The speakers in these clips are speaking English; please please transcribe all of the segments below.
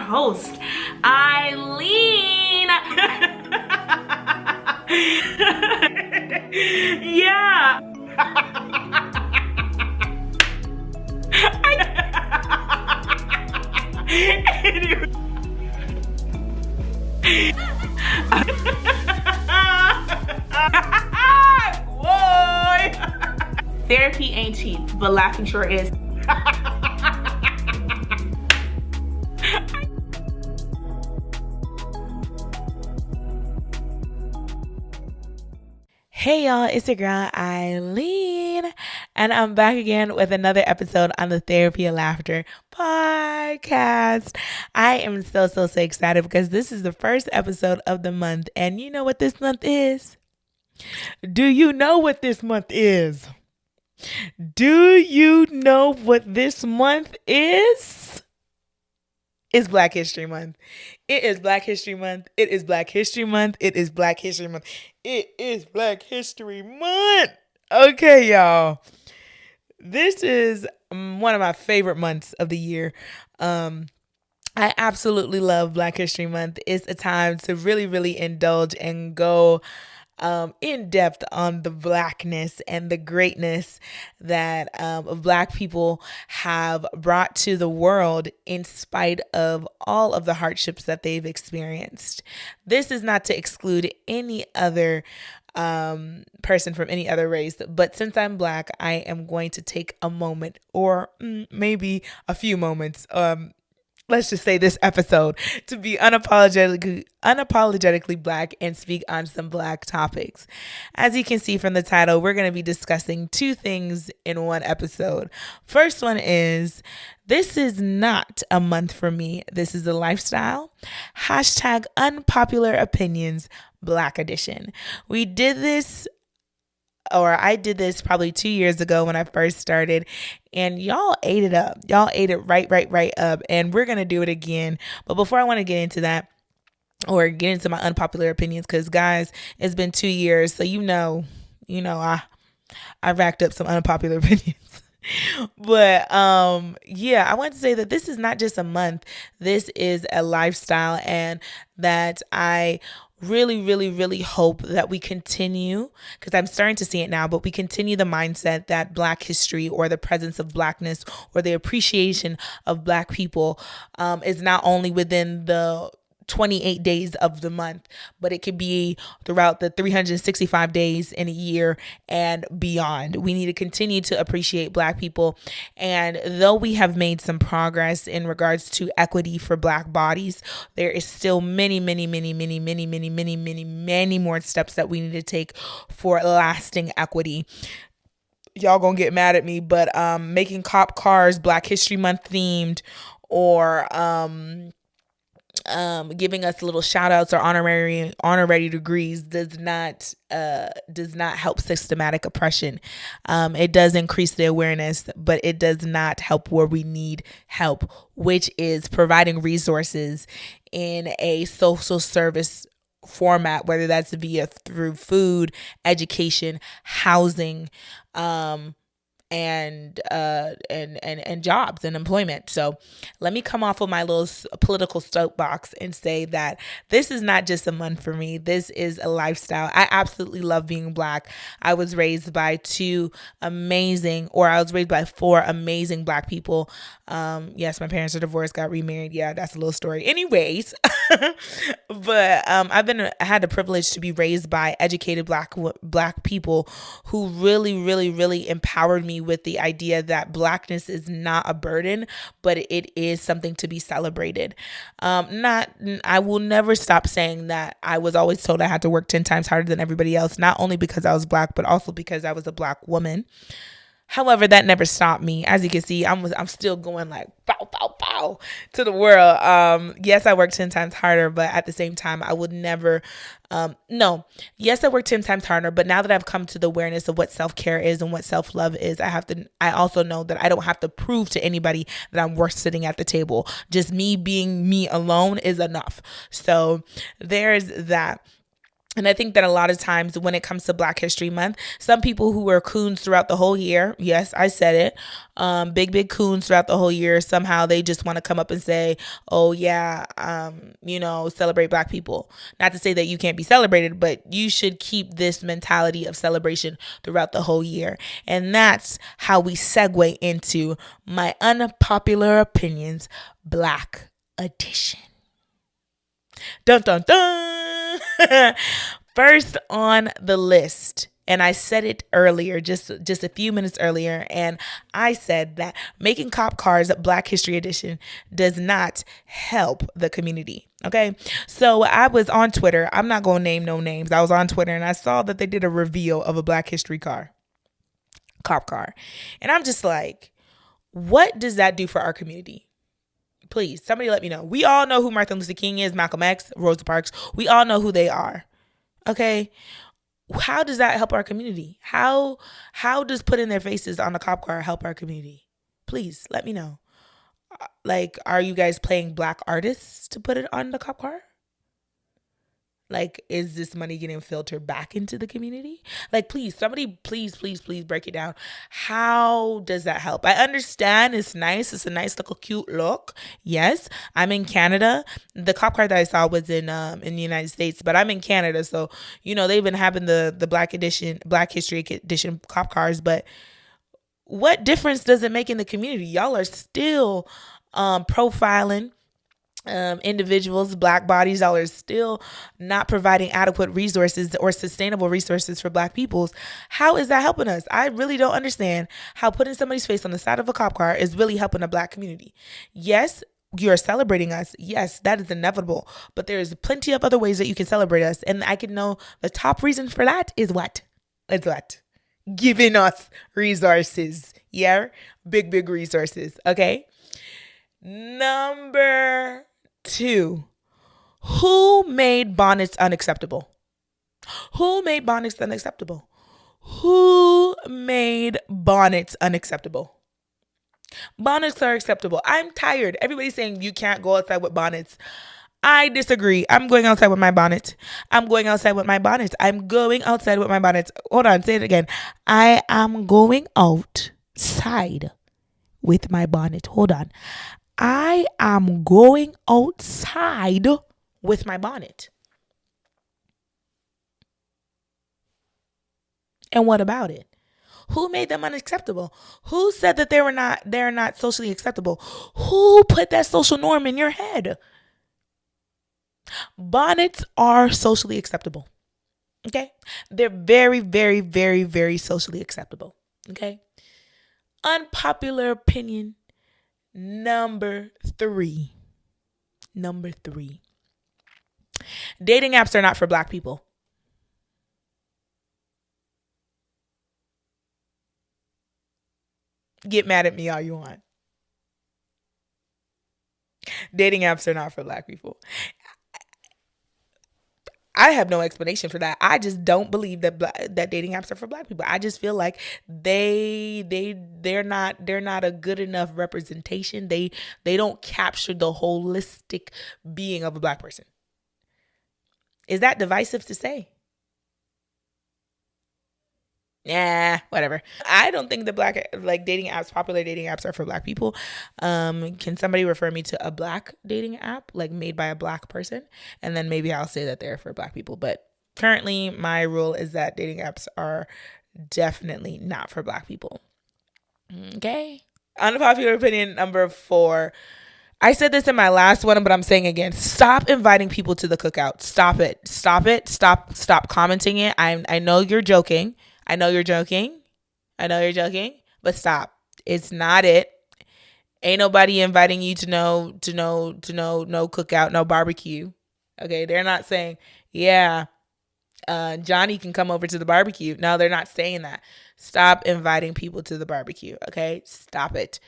host, Eileen. Yeah. Boy. Therapy ain't cheap, but laughing sure is. Hey y'all, it's your girl Eileen, and I'm back again with another episode on the Therapy and Laughter podcast. I am so excited because this is the first episode of the month, and you know what this month is? Do you know what this month is? Do you know what this month is? It's Black History Month. It is Black History Month. It is Black History Month. It is Black History Month. It is Black History Month. Okay, y'all. This is one of my favorite months of the year. I absolutely love Black History Month. It's a time to really indulge and go in depth on the Blackness and the greatness that Black people have brought to the world in spite of all of the hardships that they've experienced. This is not to exclude any other person from any other race, but since I'm Black, I am going to take a moment, or maybe a few moments, let's just say this episode, to be unapologetically Black and speak on some Black topics. As you can see from the title, we're going to be discussing two things in one episode. First one is, this is not a month for me. This is a lifestyle. Hashtag unpopular opinions, Black edition. I did this probably 2 years ago when I first started, and y'all ate it up. Y'all ate it right up, and we're going to do it again. But before I want to get into that, or get into my unpopular opinions, because guys, it's been 2 years, so you know, I racked up some unpopular opinions. But yeah, I want to say that this is not just a month. This is a lifestyle, and that I really hope that we continue, because I'm starting to see it now, but we continue the mindset that Black history, or the presence of Blackness, or the appreciation of Black people is not only within the 28 days of the month, but it could be throughout the 365 days in a year and beyond. We need to continue to appreciate Black people. And though we have made some progress in regards to equity for Black bodies, there is still many more steps that we need to take for lasting equity. Y'all gonna get mad at me, but making cop cars Black History Month themed, or giving us little shout outs or honorary degrees does not help systematic oppression. It does increase the awareness, but it does not help where we need help, which is providing resources in a social service format, whether that's through food, education, housing, and jobs and employment. So let me come off of my little political soapbox and say that this is not just a month for me. This is a lifestyle. I absolutely love being Black. I was raised by four amazing Black people. Yes, my parents are divorced, got remarried. Yeah, that's a little story. Anyways, but I had the privilege to be raised by educated Black people who really empowered me with the idea that Blackness is not a burden, but it is something to be celebrated. I will never stop saying that I was always told I had to work 10 times harder than everybody else, not only because I was Black, but also because I was a Black woman. However, that never stopped me. As you can see, I'm still going like pow to the world. Yes, I work 10 times harder, but at the same time, I would never. Yes, I work 10 times harder, but now that I've come to the awareness of what self-care is and what self-love is, I also know that I don't have to prove to anybody that I'm worth sitting at the table. Just me being me alone is enough. So there's that. And I think that a lot of times when it comes to Black History Month, some people who were coons throughout the whole year, yes, I said it, big coons throughout the whole year, somehow they just want to come up and say, oh, yeah, celebrate Black people. Not to say that you can't be celebrated, but you should keep this mentality of celebration throughout the whole year. And that's how we segue into my unpopular opinions, Black Edition. Dun dun dun. First on the list, and I said it earlier, just a few minutes earlier, and I said that making cop cars Black History Edition does not help the community. Okay, so I was on Twitter. I'm not gonna name no names. I was on Twitter and I saw that they did a reveal of a Black History cop car, and I'm just like, what does that do for our community? Please, somebody let me know. We all know who Martin Luther King is, Malcolm X, Rosa Parks. We all know who they are. Okay. How does that help our community? How does putting their faces on a cop car help our community? Please let me know. Like, are you guys playing Black artists to put it on the cop car? Like, is this money getting filtered back into the community? Like, please, somebody, please break it down. How does that help? I understand it's nice. It's a nice little cute look. Yes, I'm in Canada. The cop car that I saw was in the United States, but I'm in Canada. So, they've been having the Black History Edition cop cars. But what difference does it make in the community? Y'all are still profiling individuals, Black bodies. Y'all are still not providing adequate resources or sustainable resources for Black peoples. How is that helping us? I really don't understand how putting somebody's face on the side of a cop car is really helping a Black community. Yes, you're celebrating us. Yes, that is inevitable. But there's plenty of other ways that you can celebrate us. And I can know the top reason for that is what? It's what? Giving us resources. Yeah? Big resources. Okay? Number 2, who made bonnets unacceptable? Who made bonnets unacceptable? Who made bonnets unacceptable? Bonnets are acceptable. I'm tired. Everybody's saying you can't go outside with bonnets. I disagree. I'm going outside with my bonnet. I'm going outside with my bonnet. I'm going outside with my bonnet. Hold on, say it again. I am going outside with my bonnet. Hold on. I am going outside with my bonnet. And what about it? Who made them unacceptable? Who said that they're not socially acceptable? Who put that social norm in your head? Bonnets are socially acceptable. Okay? They're very socially acceptable. Okay? Unpopular opinion number 3. Dating apps are not for Black people. Get mad at me all you want. Dating apps are not for Black people. I have no explanation for that. I just don't believe that that dating apps are for Black people. I just feel like they're not a good enough representation. They don't capture the holistic being of a Black person. Is that divisive to say? Yeah, whatever. I don't think the popular dating apps are for Black people. Can somebody refer me to a Black dating app, like made by a Black person? And then maybe I'll say that they're for Black people. But currently my rule is that dating apps are definitely not for Black people. Okay. Unpopular opinion number 4. I said this in my last one, but I'm saying again, stop inviting people to the cookout. Stop it. Stop commenting it. I know you're joking. But stop. It's not it. Ain't nobody inviting you to no cookout, no barbecue. Okay, they're not saying, yeah, Johnny can come over to the barbecue. No, they're not saying that. Stop inviting people to the barbecue. Okay, stop it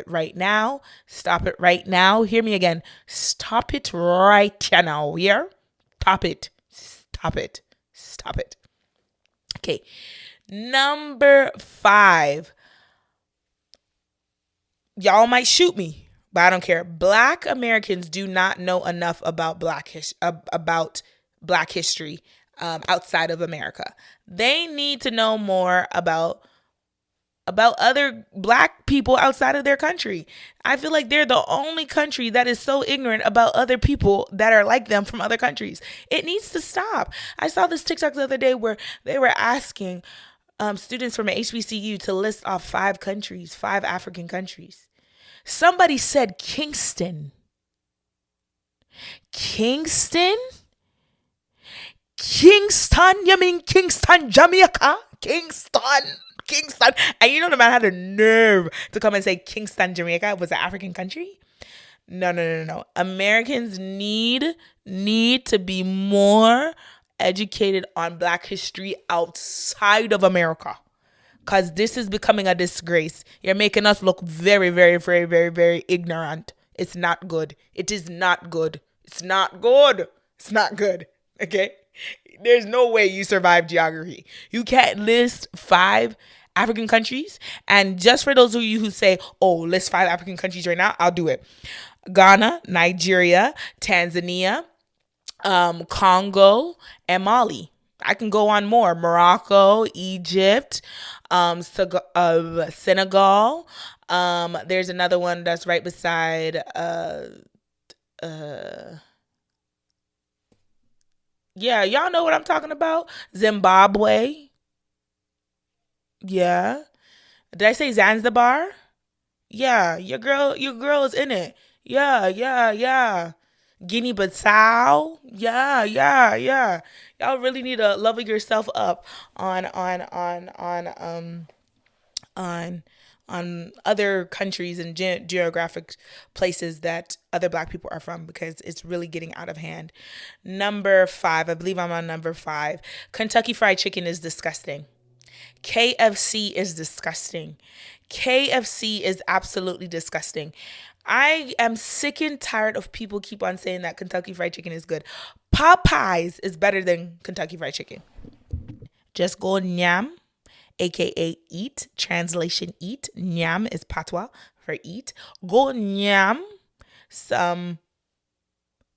right now. Stop it right now. Hear me again. Stop it right now. Yeah, stop it. Okay, number 5. Y'all might shoot me, but I don't care. Black Americans do not know enough about Black history outside of America. They need to know more about other Black people outside of their country. I feel like they're the only country that is so ignorant about other people that are like them from other countries. It needs to stop. I saw this TikTok the other day where they were asking students from an HBCU to list off 5 countries, 5 African countries. Somebody said Kingston. Kingston? Kingston? You mean Kingston, Jamaica? Kingston. Kingston. And you know the man had the nerve to come and say Kingston, Jamaica was an African country? No, no, no, no. Americans need to be more educated on Black history outside of America. Cause this is becoming a disgrace. You're making us look very, very, very, very, very ignorant. It's not good. It is not good. It's not good. It's not good. Okay? There's no way you survive geography. You can't list 5 African countries. And just for those of you who say, oh, list 5 African countries right now, I'll do it. Ghana, Nigeria, Tanzania, Congo, and Mali. I can go on more. Morocco, Egypt, Senegal. There's another one that's right beside yeah, y'all know what I'm talking about. Zimbabwe. Yeah. Did I say Zanzibar? Yeah, your girl is in it. Yeah, yeah, yeah. Guinea Bissau. Yeah, yeah, yeah. Y'all really need to level yourself up on on other countries and geographic places that other Black people are from, because it's really getting out of hand. Number 5, I believe I'm on number 5. Kentucky Fried Chicken is disgusting. KFC is disgusting. KFC is absolutely disgusting. I am sick and tired of people keep on saying that Kentucky Fried Chicken is good. Popeyes is better than Kentucky Fried Chicken. Just go nyam, aka eat. Translation eat. Nyam is patois for eat. Go nyam some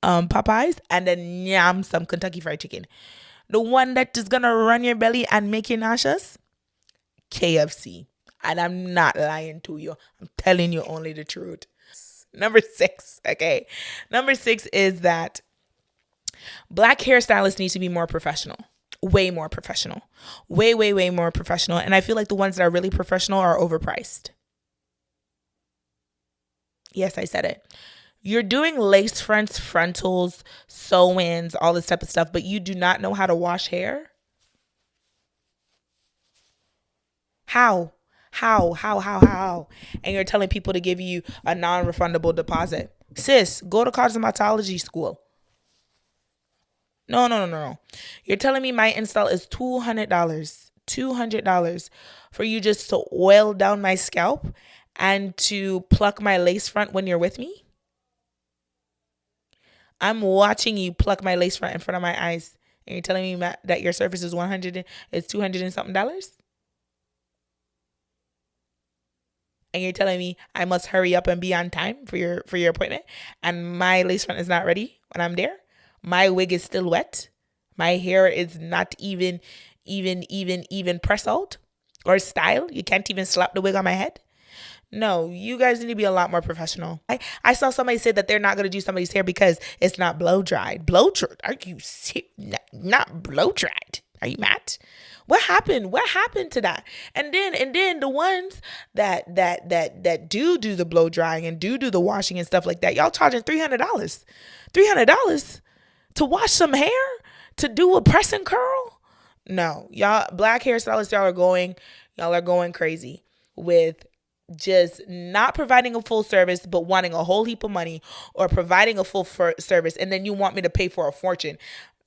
Popeyes and then nyam some Kentucky Fried Chicken. The one that is gonna run your belly and make you nauseous, KFC. And I'm not lying to you. I'm telling you only the truth. Number 6, okay. Number 6 is that Black hairstylists need to be more professional. Way more professional. Way, way, way more professional. And I feel like the ones that are really professional are overpriced. Yes, I said it. You're doing lace fronts, frontals, sew-ins, all this type of stuff, but you do not know how to wash hair? How? How? And you're telling people to give you a non-refundable deposit. Sis, go to cosmetology school. No. You're telling me my install is $200. $200 for you just to oil down my scalp and to pluck my lace front when you're with me? I'm watching you pluck my lace front in front of my eyes, and you're telling me that your service is 100, it's 200 and something dollars? And you're telling me I must hurry up and be on time for your appointment, and my lace front is not ready when I'm there? My wig is still wet. My hair is not even press out or styled. You can't even slap the wig on my head. No, you guys need to be a lot more professional. I saw somebody say that they're not going to do somebody's hair because it's not blow dried. Blow dried? Are you not blow dried? Are you mad? What happened? What happened to that? And then the ones that do the blow drying and do the washing and stuff like that, y'all charging $300. $300 to wash some hair? To do a press and curl? No, y'all Black hairstylists, y'all are going crazy with just not providing a full service, but wanting a whole heap of money, or providing a full service and then you want me to pay for a fortune.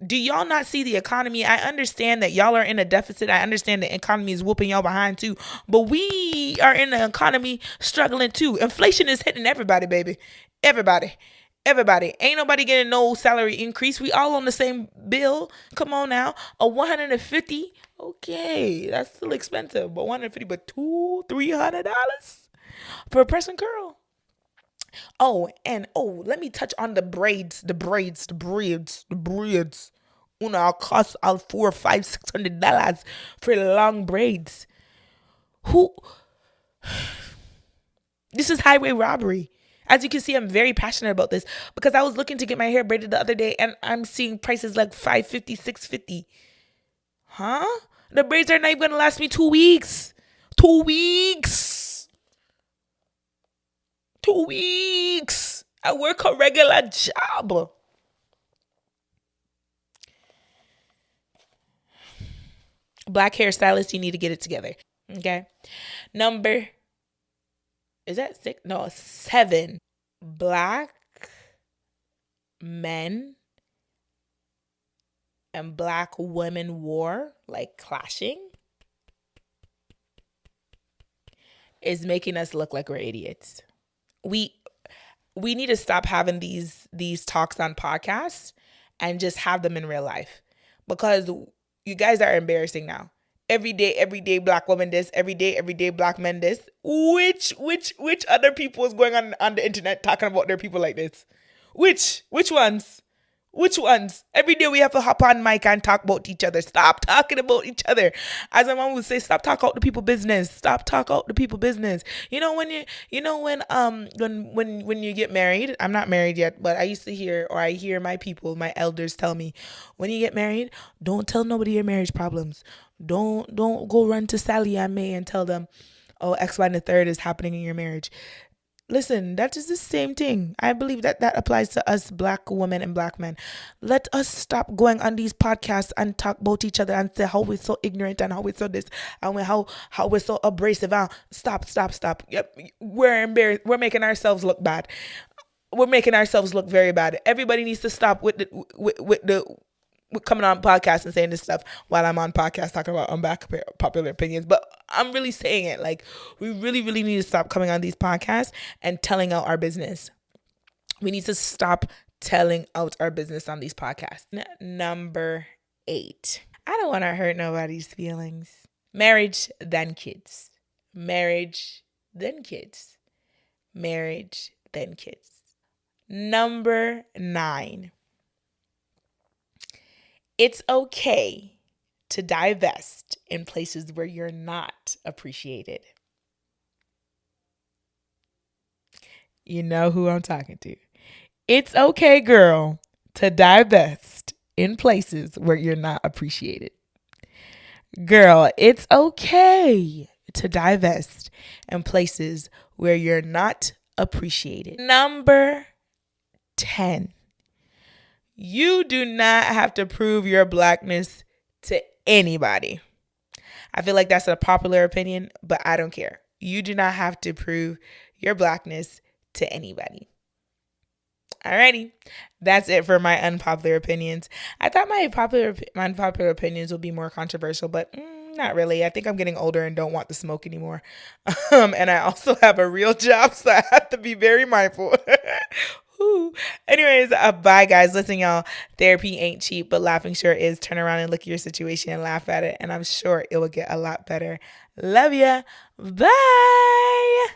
Do y'all not see the economy? I understand that y'all are in a deficit. I understand the economy is whooping y'all behind too, but we are in the economy struggling too. Inflation is hitting everybody, baby. Everybody. Ain't nobody getting no salary increase. We all on the same bill. Come on now. A 150. Okay, that's still expensive. But 150, but $200-$300 for a press and curl. Oh, and let me touch on the braids. I'll cost all $400, $500, $600 for long braids. Who? This is highway robbery. As you can see, I'm very passionate about this because I was looking to get my hair braided the other day and I'm seeing prices like $550, $650. Huh? The braids are not even gonna last me 2 weeks. 2 weeks. 2 weeks. I work a regular job. Black hairstylist, you need to get it together. Okay. Number, is that 6? No, 7. Black men and black women war, like clashing, is making us look like we're idiots. We need to stop having these talks on podcasts and just have them in real life, because you guys are embarrassing now. Every day, black woman this. Every day, black men this. Which other people is going on the internet talking about their people like this? Which ones? Which ones? Every day we have to hop on mic and talk about each other. Stop talking about each other. As my mom would say, stop talking out the people business. Stop talking out the people business. When you get married, I'm not married yet, but I used to hear, or I hear my elders tell me, when you get married, don't tell nobody your marriage problems. Don't go run to Sally and May and tell them, oh, X, Y, and the third is happening in your marriage. Listen, that is the same thing. I believe that applies to us black women and black men. Let us stop going on these podcasts and talk about each other and say how we're so ignorant and how we're so this and how we're so abrasive. Stop. Yep, we're embarrassed. We're making ourselves look bad. We're making ourselves look very bad. Everybody needs to stop with the coming on podcasts and saying this stuff while I'm on podcast talking about unpopular opinions. But I'm really saying it. Like, we really, really need to stop coming on these podcasts and telling out our business. We need to stop telling out our business on these podcasts. Number 8. I don't want to hurt nobody's feelings. Marriage, then kids. Marriage, then kids. Marriage, then kids. Number 9. It's okay to divest in places where you're not appreciated. You know who I'm talking to. It's okay, girl, to divest in places where you're not appreciated. Girl, it's okay to divest in places where you're not appreciated. Number 10. You do not have to prove your blackness to anybody. I feel like that's a popular opinion, but I don't care. You do not have to prove your blackness to anybody. Alrighty, that's it for my unpopular opinions. I thought my unpopular opinions would be more controversial, but not really. I think I'm getting older and don't want the smoke anymore. And I also have a real job, so I have to be very mindful. Anyways, bye guys. Listen, y'all, therapy ain't cheap, but laughing sure is. Turn around and look at your situation and laugh at it, and I'm sure it will get a lot better. Love ya. Bye.